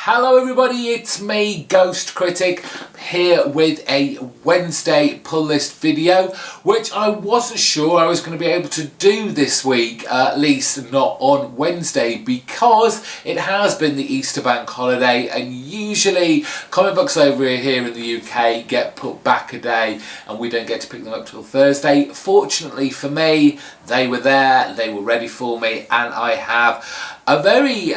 Hello everybody, it's me, GhostCritic, here with a Wednesday pull list video, which I wasn't sure I was going to be able to do this week, at least not on Wednesday, because it has been the Easter bank holiday, and usually comic books over here in the UK get put back a day and we don't get to pick them up till Thursday. Fortunately for me, they were there, they were ready for me, and I have a very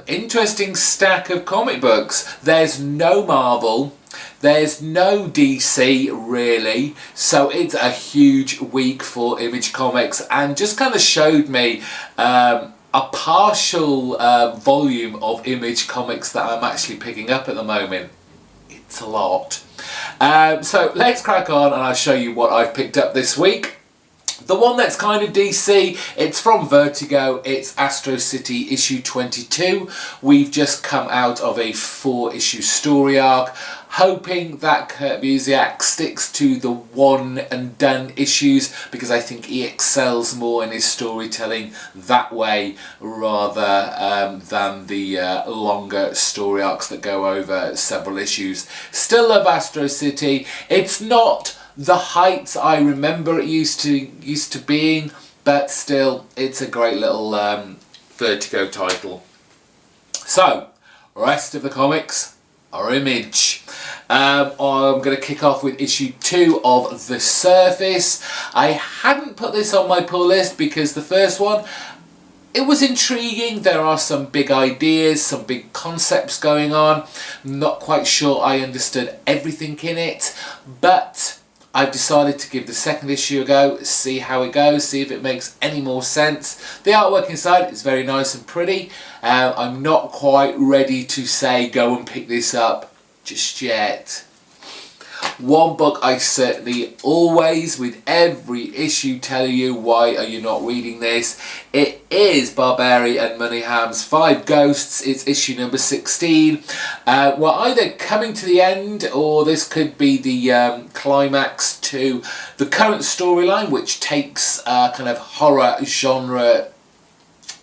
interesting stack of comic books. There's no Marvel, there's no DC really, so it's a huge week for Image Comics, and just kind of showed me a partial volume of Image Comics that I'm actually picking up at the moment. It's a lot. So let's crack on and I'll show you what I've picked up this week. The one that's kind of DC, it's from Vertigo, it's Astro City issue 22. We've just come out of a 4-issue story arc, hoping that Kurt Busiek sticks to the one and done issues, because I think he excels more in his storytelling that way rather than the longer story arcs that go over several issues. Still love Astro City. It's not the heights I remember it used to being, but still it's a great little Vertigo title. So, rest of the comics are Image. I'm going to kick off with issue 2 of The Surface. I hadn't put this on my pull list because the first one, it was intriguing. There are some big ideas, some big concepts going on. Not quite sure I understood everything in it, but I've decided to give the second issue a go, see how it goes, see if it makes any more sense. The artwork inside is very nice and pretty. I'm not quite ready to say go and pick this up just yet. One book I certainly always, with every issue, tell you, why are you not reading this? It is Barbary and Moneyham's 5 Ghosts. It's issue number 16. We're either coming to the end, or this could be the climax to the current storyline, which takes kind of horror genre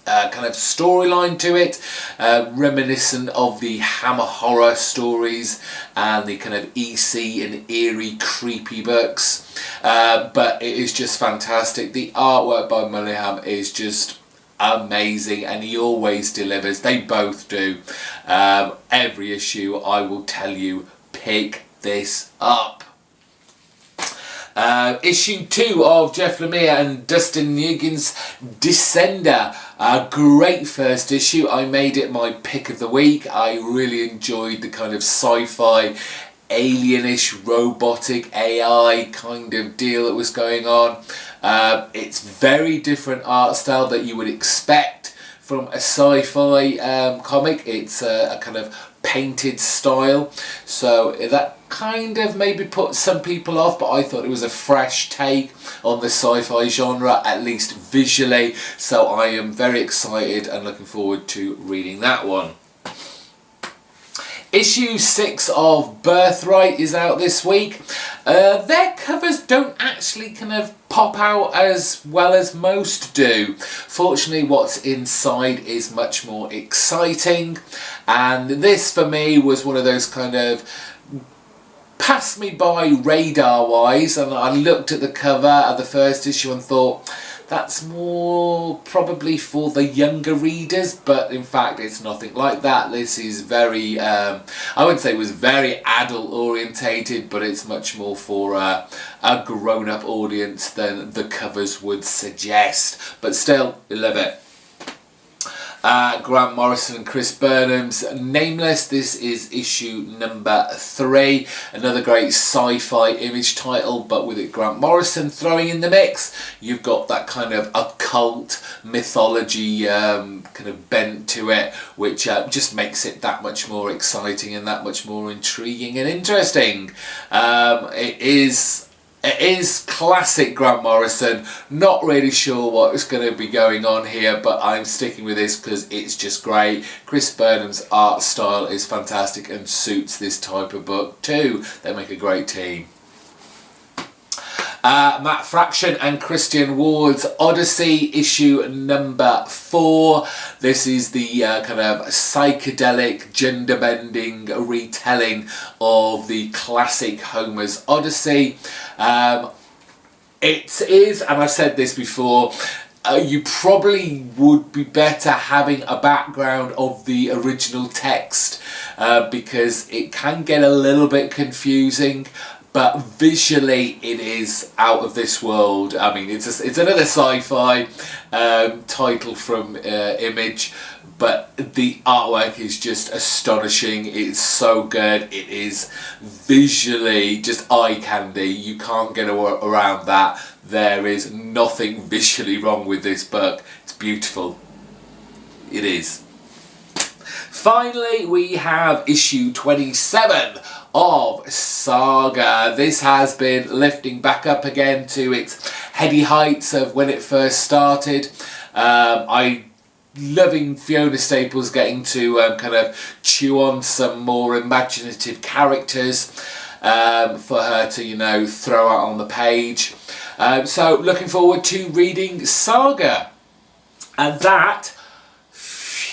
kind of storyline to it, reminiscent of the Hammer horror stories and the kind of ody-c and eerie creepy books, but it is just fantastic. The artwork by Moneyham is just amazing, and he always delivers. They both do. Every issue I will tell you, pick this up. Issue 2 of Jeff Lemire and Dustin Nguyen's Descender. A great first issue. I made it my pick of the week. I really enjoyed the kind of sci-fi, alienish, robotic AI kind of deal that was going on. It's very different art style that you would expect from a sci-fi comic. It's a kind of painted style, so that kind of maybe put some people off, but I thought it was a fresh take on the sci-fi genre, at least visually, so I am very excited and looking forward to reading that one. Issue 6 of Birthright is out this week. Their covers don't actually kind of pop out as well as most do. Fortunately, what's inside is much more exciting, and this for me was one of those kind of passed me by radar wise, and I looked at the cover of the first issue and thought, that's more probably for the younger readers, but in fact it's nothing like that. This is very, I wouldn't say it was very adult orientated, but it's much more for a grown-up audience than the covers would suggest. But still, I love it. Grant Morrison and Chris Burnham's Nameless. This is issue number 3. Another great sci-fi Image title, but with it Grant Morrison throwing in the mix. You've got that kind of occult mythology kind of bent to it, which just makes it that much more exciting and that much more intriguing and interesting. It is classic Grant Morrison. Not really sure what is going to be going on here, but I'm sticking with this because it's just great. Chris Burnham's art style is fantastic and suits this type of book too. They make a great team. Matt Fraction and Christian Ward's Odyssey, issue number 4. This is the kind of psychedelic, gender-bending retelling of the classic Homer's Odyssey. It is, and I've said this before, you probably would be better having a background of the original text because it can get a little bit confusing. But visually, it is out of this world. I mean, it's another sci-fi title from Image, but the artwork is just astonishing. It's so good. It is visually just eye candy. You can't get around that. There is nothing visually wrong with this book. It's beautiful. It is. Finally, we have issue 27 of Saga. This has been lifting back up again to its heady heights of when it first started. I loving Fiona Staples getting to kind of chew on some more imaginative characters for her to, you know, throw out on the page. So looking forward to reading Saga. And that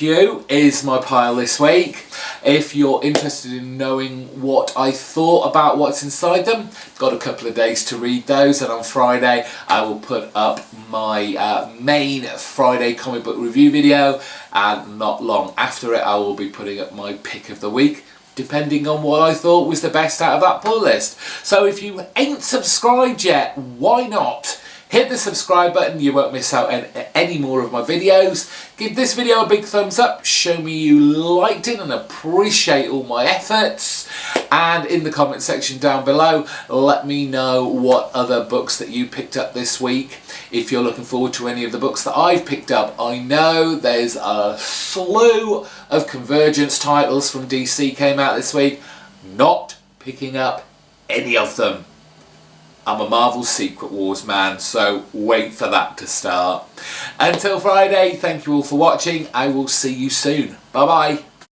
is my pile this week. If you're interested in knowing what I thought about what's inside them, got a couple of days to read those, and on Friday I will put up my main Friday comic book review video, and not long after it I will be putting up my pick of the week, depending on what I thought was the best out of that pull list. So if you ain't subscribed yet, why not? Hit the subscribe button, you won't miss out on any more of my videos. Give this video a big thumbs up, show me you liked it and appreciate all my efforts. And in the comment section down below, let me know what other books that you picked up this week. If you're looking forward to any of the books that I've picked up, I know there's a slew of Convergence titles from DC came out this week. Not picking up any of them. I'm a Marvel Secret Wars man, so wait for that to start. Until Friday, thank you all for watching. I will see you soon. Bye bye.